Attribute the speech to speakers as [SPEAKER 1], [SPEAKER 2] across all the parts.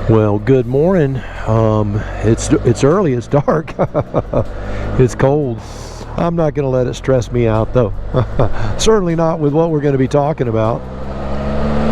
[SPEAKER 1] Well, good morning. It's early, it's dark, it's cold. I'm not going to let it stress me out though. Certainly not with what we're going to be talking about.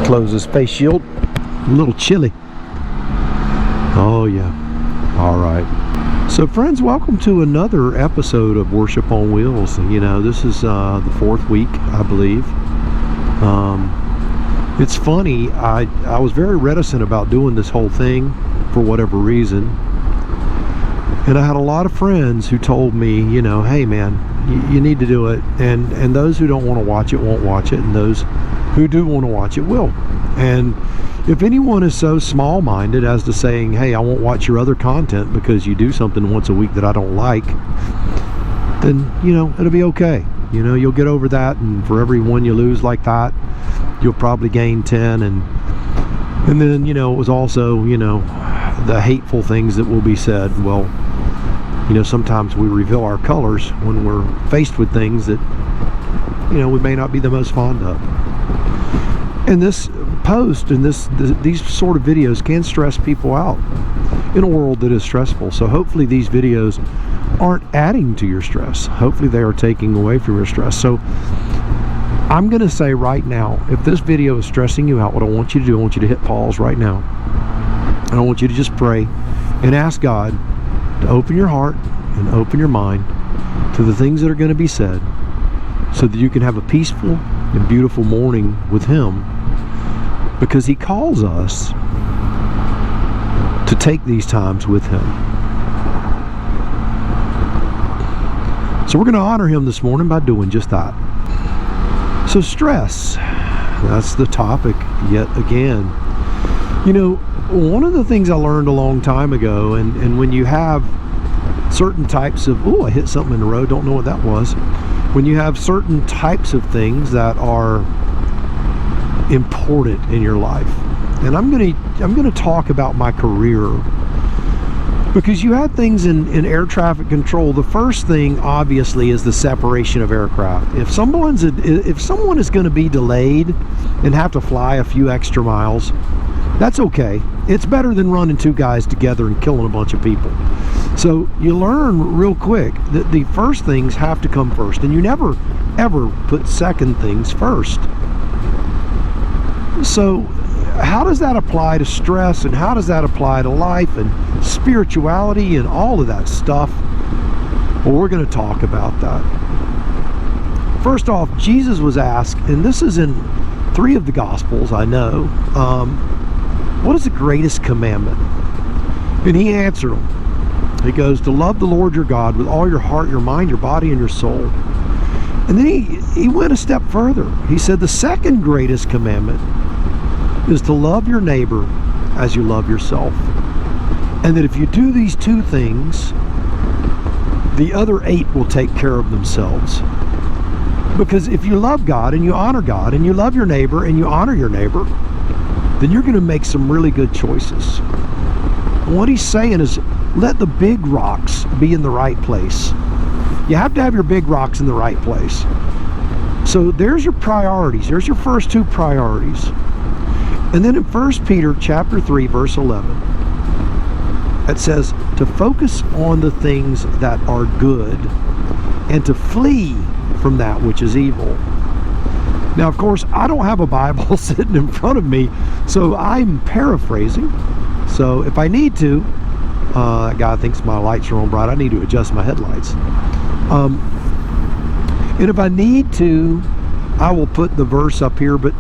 [SPEAKER 1] Close this face shield. A little chilly. Oh yeah. All right. So friends, welcome to another episode of Worship on Wheels. You know, this is the fourth week, I believe. It's funny, I was very reticent about doing this whole thing for whatever reason. And I had a lot of friends who told me, you know, hey man, you need to do it. And those who don't want to watch it won't watch it. And those who do want to watch it will. And if anyone is so small-minded as to saying, hey, I won't watch your other content because you do something once a week that I don't like, then, you know, it'll be okay. You know, you'll get over that, and for every one you lose like that, you'll probably gain 10. And then, you know, it was also, you know, the hateful things that will be said. Well, you know, sometimes we reveal our colors when we're faced with things that, you know, we may not be the most fond of. And this post and these sort of videos can stress people out in a world that is stressful. So hopefully these videos aren't adding to your stress. Hopefully they are taking away from your stress. So I'm going to say right now, if this video is stressing you out, what I want you to do, I want you to hit pause right now. And I want you to just pray and ask God to open your heart and open your mind to the things that are going to be said so that you can have a peaceful and beautiful morning with Him, because He calls us to take these times with Him. So we're going to honor Him this morning by doing just that. So stress, that's the topic yet again. You know, one of the things I learned a long time ago, and when you have certain types of, I hit something in the road, don't know what that was. When you have certain types of things that are important in your life, and I'm gonna talk about my career, because you had things in air traffic control. The first thing, obviously, is the separation of aircraft. If someone is going to be delayed and have to fly a few extra miles, that's okay. It's better than running two guys together and killing a bunch of people. So you learn real quick that the first things have to come first, and you never ever put second things first. So how does that apply to stress, and how does that apply to life and spirituality and all of that stuff? Well, we're going to talk about that. First off, Jesus was asked, and this is in 3 of the Gospels, I know, what is the greatest commandment? And He answered him. He goes, to love the Lord your God with all your heart, your mind, your body, and your soul. And then he went a step further. He said the second greatest commandment is to love your neighbor as you love yourself. And that if you do these 2 things, the other 8 will take care of themselves. Because if you love God and you honor God and you love your neighbor and you honor your neighbor, then you're going to make some really good choices. And what He's saying is, let the big rocks be in the right place. You have to have your big rocks in the right place. So there's your priorities. There's your first 2 priorities. And then in 1 Peter chapter 3, verse 11, it says to focus on the things that are good and to flee from that which is evil. Now, of course, I don't have a Bible sitting in front of me, so I'm paraphrasing. So if I need to, that guy thinks my lights are on bright, I need to adjust my headlights. And if I need to, I will put the verse up here, but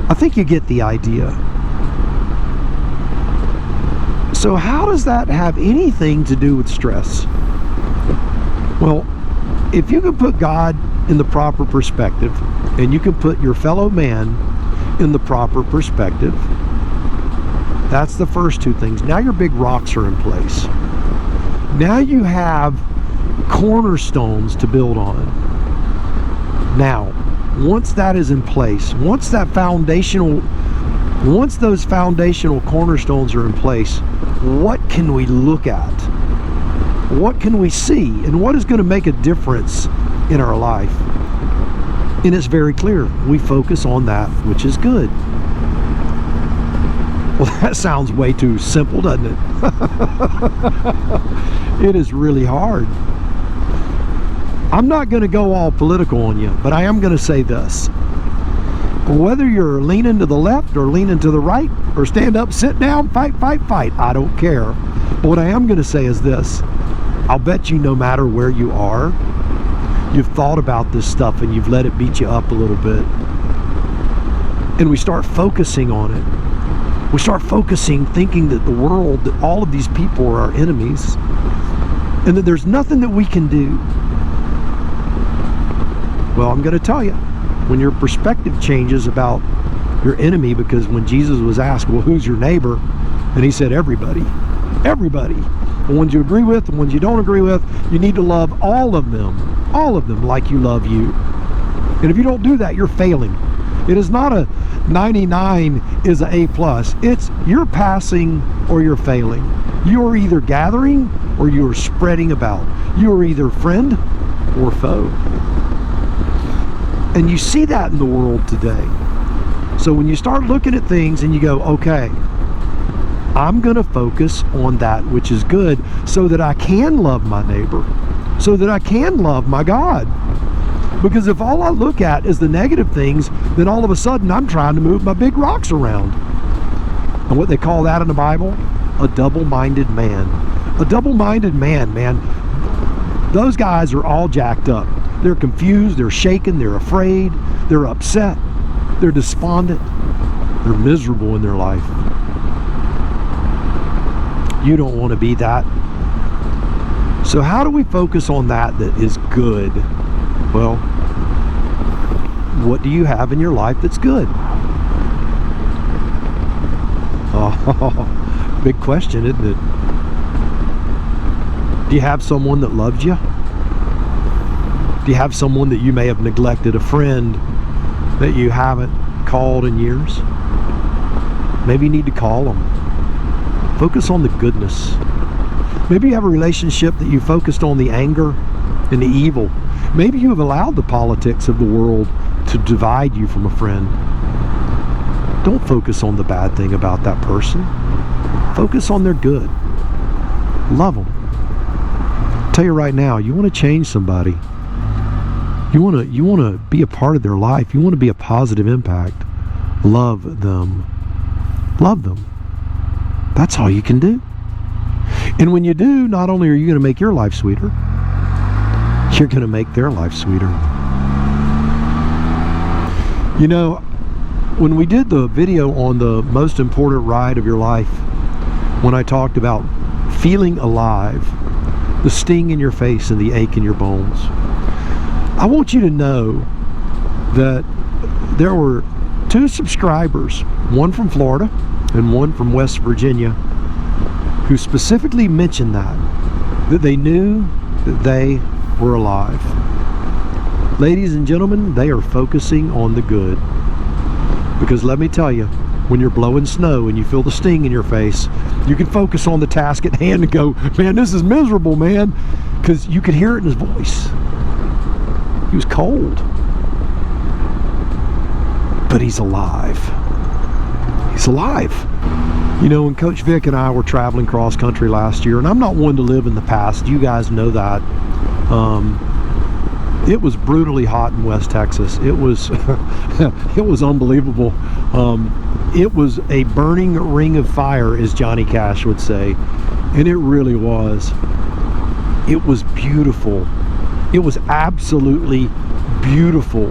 [SPEAKER 1] I think you get the idea. So how does that have anything to do with stress? Well, if you can put God in the proper perspective, and you can put your fellow man in the proper perspective, that's the first 2 things. Now your big rocks are in place. Now you have cornerstones to build on. Now, once that is in place, once those foundational cornerstones are in place, what can we look at? What can we see? And what is going to make a difference in our life? And it's very clear. We focus on that which is good. Well, that sounds way too simple, doesn't it? It is really hard. I'm not going to go all political on you, but I am going to say this. Whether you're leaning to the left or leaning to the right, or stand up, sit down, fight, I don't care. But what I am going to say is this. I'll bet you no matter where you are, you've thought about this stuff and you've let it beat you up a little bit. And we start focusing on it. We start focusing, thinking that the world, that all of these people are our enemies, and that there's nothing that we can do. Well, I'm going to tell you, when your perspective changes about your enemy, because when Jesus was asked, well, who's your neighbor? And he said, everybody. Everybody. The ones you agree with, the ones you don't agree with, you need to love all of them like you love you. And if you don't do that, you're failing. It is not a 99 is an A+. It's you're passing or you're failing. You are either gathering or you are spreading about. You are either friend or foe. And you see that in the world today. So when you start looking at things and you go, okay, I'm going to focus on that which is good so that I can love my neighbor, so that I can love my God. Because if all I look at is the negative things, then all of a sudden I'm trying to move my big rocks around. And what they call that in the Bible? A double-minded man. A double-minded man, those guys are all jacked up. They're confused, they're shaken, they're afraid, they're upset, they're despondent, they're miserable in their life. You don't want to be that. So how do we focus on that is good? Well, what do you have in your life that's good? Oh, big question, isn't it? Do you have someone that loves you? Do you have someone that you may have neglected, a friend that you haven't called in years? Maybe you need to call them. Focus on the goodness. Maybe you have a relationship that you focused on the anger and the evil. Maybe you have allowed the politics of the world to divide you from a friend. Don't focus on the bad thing about that person. Focus on their good. Love them. I'll tell you right now, you want to change somebody. You want to be a part of their life. You want to be a positive impact. Love them. Love them. That's all you can do. And when you do, not only are you going to make your life sweeter, you're going to make their life sweeter. You know, when we did the video on the most important ride of your life, when I talked about feeling alive, the sting in your face and the ache in your bones, I want you to know that there were 2 subscribers, one from Florida and one from West Virginia, who specifically mentioned that they knew that they were alive. Ladies and gentlemen, they are focusing on the good. Because let me tell you, when you're blowing snow and you feel the sting in your face, you can focus on the task at hand and go, man, this is miserable, man. Because you could hear it in his voice. He was cold. But he's alive. He's alive. You know, when Coach Vic and I were traveling cross country last year, and I'm not one to live in the past, you guys know that. It was brutally hot in West Texas. It was it was unbelievable. It was a burning ring of fire, as Johnny Cash would say, and it really was. It was beautiful. It was absolutely beautiful.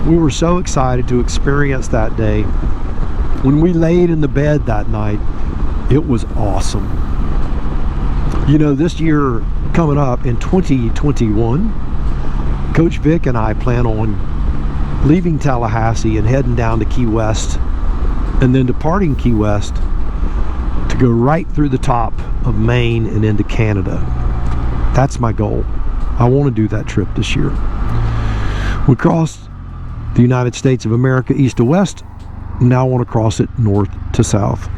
[SPEAKER 1] We were so excited to experience that day. When we laid in the bed that night, it was awesome. You know, this year coming up in 2021, Coach Vic and I plan on leaving Tallahassee and heading down to Key West, and then departing Key West to go right through the top of Maine and into Canada. That's my goal. I want to do that trip this year. We crossed the United States of America east to west. Now I want to cross it north to south.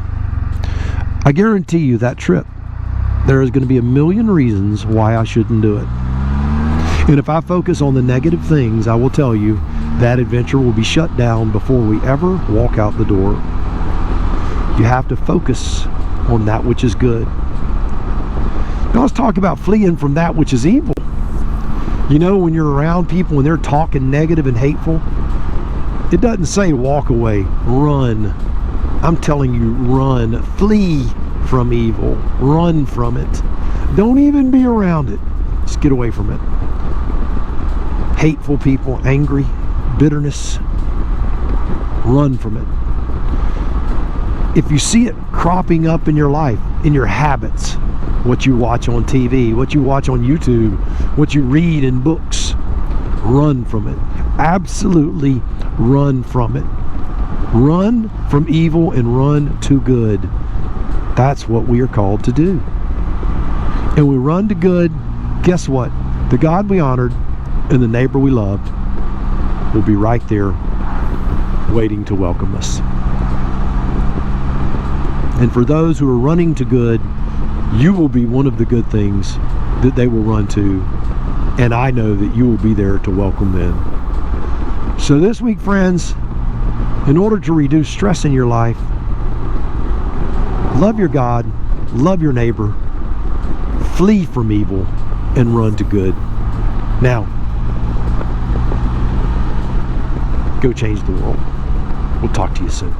[SPEAKER 1] I guarantee you that trip, there is going to be a million reasons why I shouldn't do it. And if I focus on the negative things, I will tell you that adventure will be shut down before we ever walk out the door. You have to focus on that which is good. Now let's talk about fleeing from that which is evil. You know, when you're around people and they're talking negative and hateful, it doesn't say walk away, run. I'm telling you, run. Flee from evil. Run from it. Don't even be around it. Just get away from it. Hateful people, angry, bitterness, run from it. If you see it cropping up in your life, in your habits, what you watch on TV, what you watch on YouTube, what you read in books, run from it. Absolutely run from it. Run from evil and run to good. That's what we are called to do. And we run to good, guess what? The God we honored and the neighbor we loved will be right there waiting to welcome us. And for those who are running to good, you will be one of the good things that they will run to, and I know that you will be there to welcome them. So this week, friends, in order to reduce stress in your life, love your God, love your neighbor, flee from evil, and run to good. Now, go change the world. We'll talk to you soon.